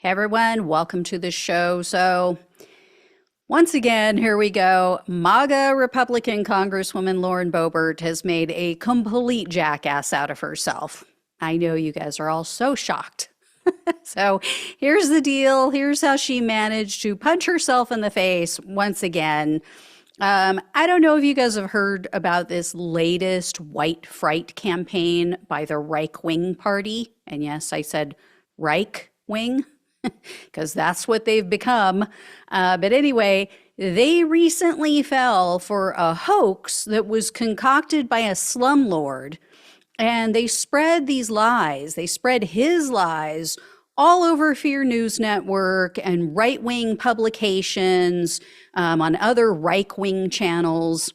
Everyone, welcome to the show. So, once again, here we go. MAGA Republican Congresswoman Lauren Boebert has made a complete jackass out of herself. I know you guys are all so shocked. So, here's the deal. Here's how she managed to punch herself in the face once again. I don't know if you guys have heard about this latest white fright campaign by the Reich Wing Party. And yes, I said Reich Wing because that's what they've become. But anyway, they recently fell for a hoax that was concocted by a slumlord. And they spread these lies. They spread his lies all over Fear News Network and right-wing publications, on other right-wing channels,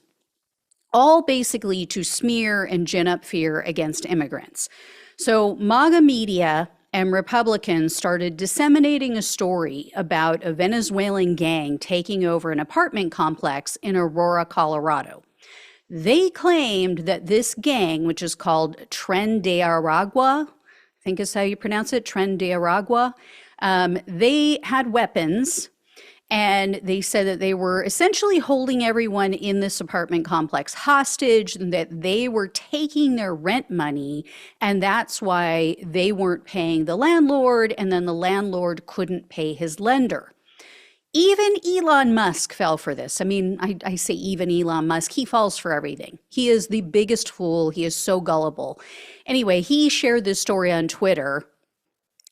all basically to smear and gin up fear against immigrants. So MAGA media and Republicans started disseminating a story about a Venezuelan gang taking over an apartment complex in Aurora, Colorado. They claimed that this gang, which is called Tren de Aragua, I think is how you pronounce it, Tren de Aragua, they had weapons, and they said that they were essentially holding everyone in this apartment complex hostage, and that they were taking their rent money, and that's why they weren't paying the landlord, and then the landlord couldn't pay his lender. Even Elon Musk fell for this. I mean, I say even Elon Musk, he falls for everything. He is the biggest fool. He is so gullible. Anyway, he shared this story on Twitter,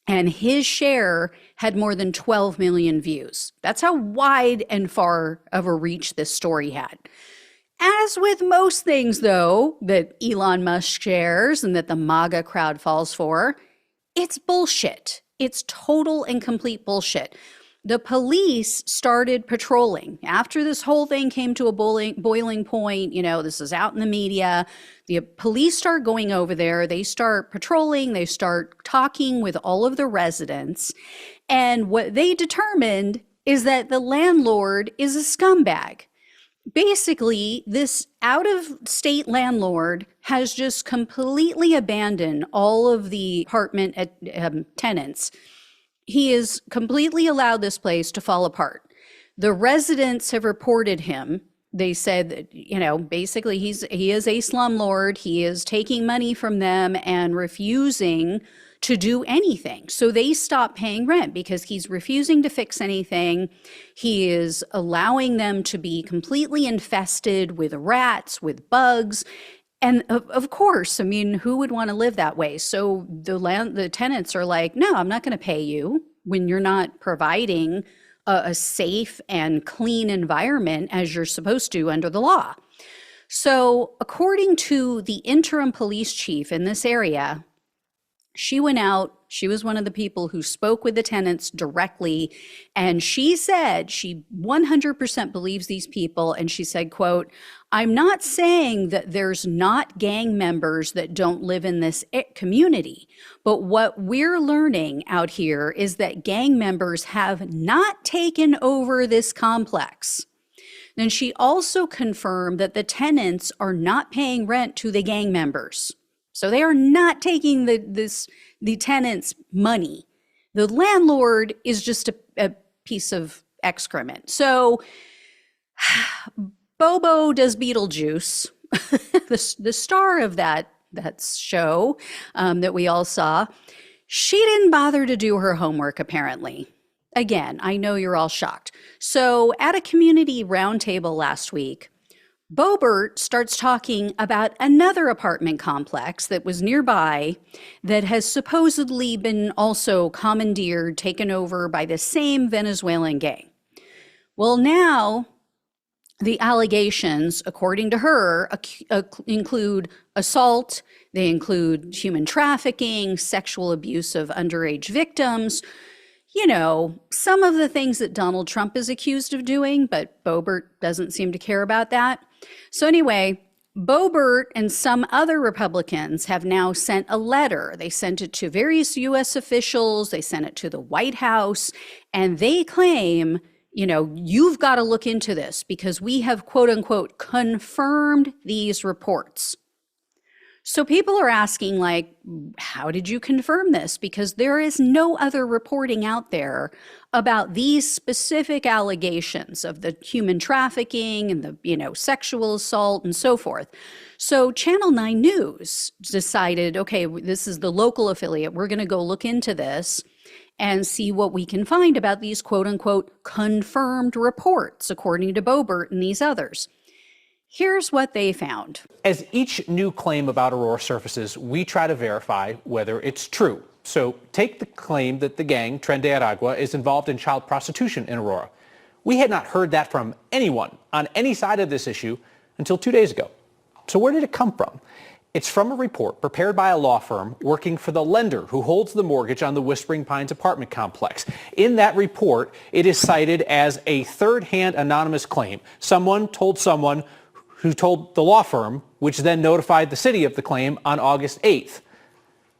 and his share had more than 12 million views. That's how wide and far of a reach this story had. As with most things, though, that Elon Musk shares and that the MAGA crowd falls for, it's bullshit. It's total and complete bullshit. The police started patrolling. After this whole thing came to a boiling point, this is out in the media, the police start going over there, they start patrolling, they start talking with all of the residents, and what they determined is that the landlord is a scumbag. Basically, this out-of-state landlord has just completely abandoned all of the apartment tenants. He has completely allowed this place to fall apart. The residents have reported him. They said that, basically he is a slumlord. He is taking money from them and refusing to do anything. So they stopped paying rent because he's refusing to fix anything. He is allowing them to be completely infested with rats, with bugs. And of course, I mean, who would want to live that way? So the tenants are like, no, I'm not going to pay you when you're not providing a safe and clean environment as you're supposed to under the law. So according to the interim police chief in this area, she went out, she was one of the people who spoke with the tenants directly, and she said she 100% believes these people, and she said, quote, "I'm not saying that there's not gang members that don't live in this community, but what we're learning out here is that gang members have not taken over this complex." Then she also confirmed that the tenants are not paying rent to the gang members. So they are not taking the tenants' money. The landlord is just a piece of excrement. So Bobo does Beetlejuice, the star of that show that we all saw. She didn't bother to do her homework, apparently. Again, I know you're all shocked. So at a community roundtable last week, Boebert starts talking about another apartment complex that was nearby that has supposedly been also commandeered, taken over by the same Venezuelan gang. Well, now the allegations, according to her, include assault, they include human trafficking, sexual abuse of underage victims, some of the things that Donald Trump is accused of doing, but Boebert doesn't seem to care about that. So anyway, Boebert and some other Republicans have now sent a letter. They sent it to various U.S. officials. They sent it to the White House, and they claim, you've got to look into this because we have, quote unquote, confirmed these reports. So people are asking, like, how did you confirm this? Because there is no other reporting out there about these specific allegations of the human trafficking and the, sexual assault and so forth. So Channel 9 News decided, okay, this is the local affiliate. We're going to go look into this and see what we can find about these quote unquote confirmed reports, according to Boebert and these others. Here's what they found. As each new claim about Aurora surfaces, we try to verify whether it's true. So take the claim that the gang, Tren de Aragua, is involved in child prostitution in Aurora. We had not heard that from anyone on any side of this issue until 2 days ago. So where did it come from? It's from a report prepared by a law firm working for the lender who holds the mortgage on the Whispering Pines apartment complex. In that report, it is cited as a third-hand anonymous claim. Someone told someone who told the law firm, which then notified the city of the claim on August 8th.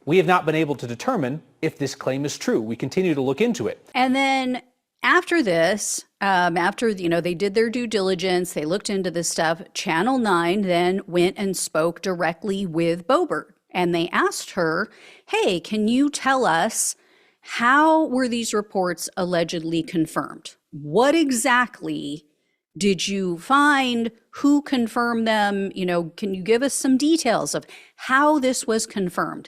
We have not been able to determine if this claim is true. We continue to look into it. And then after this, after they did their due diligence, they looked into this stuff, Channel 9 then went and spoke directly with Boebert. And they asked her, hey, can you tell us how were these reports allegedly confirmed? What exactly did you find? Who confirmed them? Can you give us some details of how this was confirmed?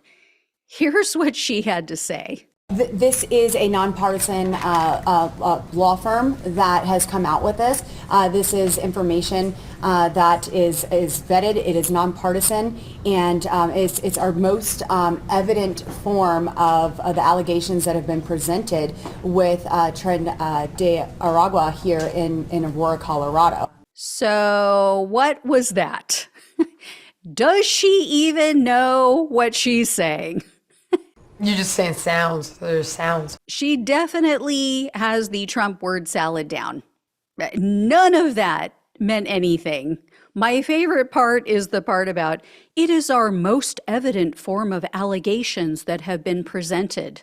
Here's what she had to say. This is a nonpartisan law firm that has come out with this. This is information that is vetted. It is nonpartisan, and it's our most evident form of the allegations that have been presented with Tren de Aragua here in Aurora, Colorado. So what was that? Does she even know what she's saying? You're just saying sounds. There's sounds. She definitely has the Trump word salad down. None of that meant anything. My favorite part is the part about, it is our most evident form of allegations that have been presented.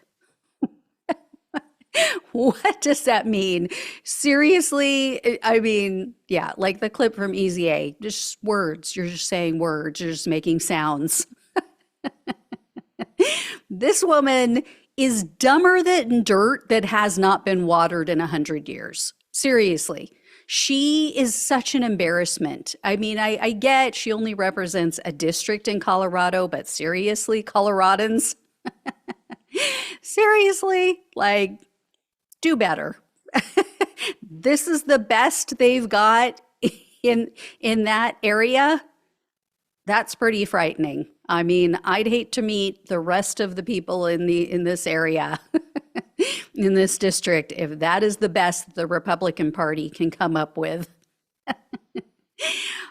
What does that mean? Seriously? I mean, yeah, like the clip from Easy A, just words. You're just saying words. You're just making sounds. This woman is dumber than dirt that has not been watered in 100 years. Seriously. She is such an embarrassment. I mean, I get she only represents a district in Colorado, but seriously, Coloradans? Seriously? Like, do better. This is the best they've got in that area. That's pretty frightening. I mean, I'd hate to meet the rest of the people in this area, in this district, if that is the best the Republican Party can come up with.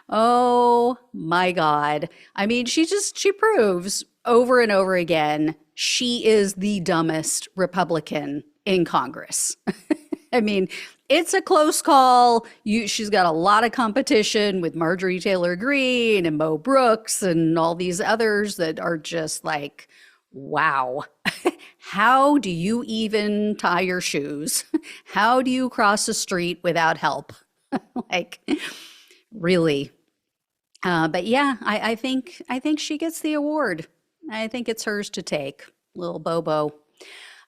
Oh my God. I mean, she proves over and over again, she is the dumbest Republican in Congress. I mean, it's a close call. She's got a lot of competition with Marjorie Taylor Greene and Mo Brooks and all these others that are just like, wow. How do you even tie your shoes? How do you cross a street without help? Like, really. But yeah, I think she gets the award. I think it's hers to take, little Bobo.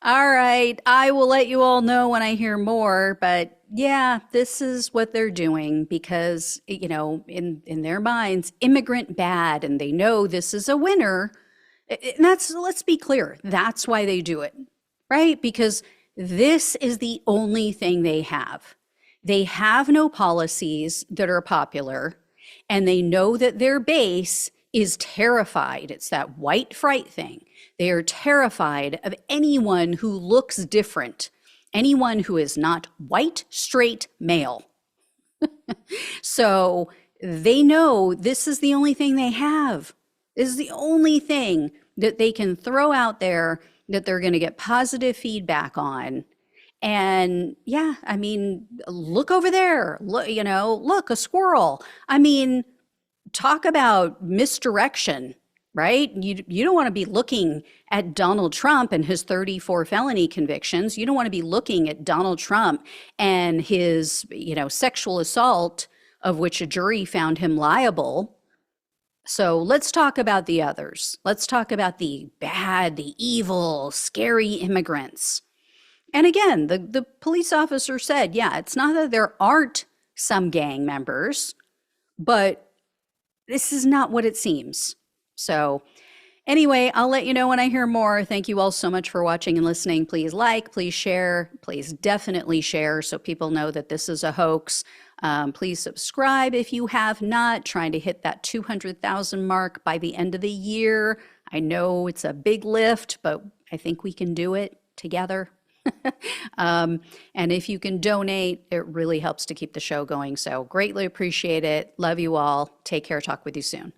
All right, I will let you all know when I hear more, but yeah, this is what they're doing because, in their minds, immigrant bad, and they know this is a winner. And let's be clear, that's why they do it, right? Because this is the only thing they have. They have no policies that are popular, and they know that their base is terrified. It's that white fright thing. They are terrified of anyone who looks different, anyone who is not white, straight, male. So they know this is the only thing they have. This is the only thing that they can throw out there that they're going to get positive feedback on. And yeah, I mean, look over there. Look, a squirrel. I mean, talk about misdirection. Right? You don't want to be looking at Donald Trump and his 34 felony convictions. You don't want to be looking at Donald Trump and his, sexual assault of which a jury found him liable. So let's talk about the others. Let's talk about the bad, the evil, scary immigrants. And again, the police officer said, yeah, it's not that there aren't some gang members, but this is not what it seems. So anyway, I'll let you know when I hear more. Thank you all so much for watching and listening. Please like, please share, please definitely share so people know that this is a hoax. Please subscribe if you have not, trying to hit that 200,000 mark by the end of the year. I know it's a big lift, but I think we can do it together. And if you can donate, it really helps to keep the show going. So greatly appreciate it. Love you all. Take care. Talk with you soon.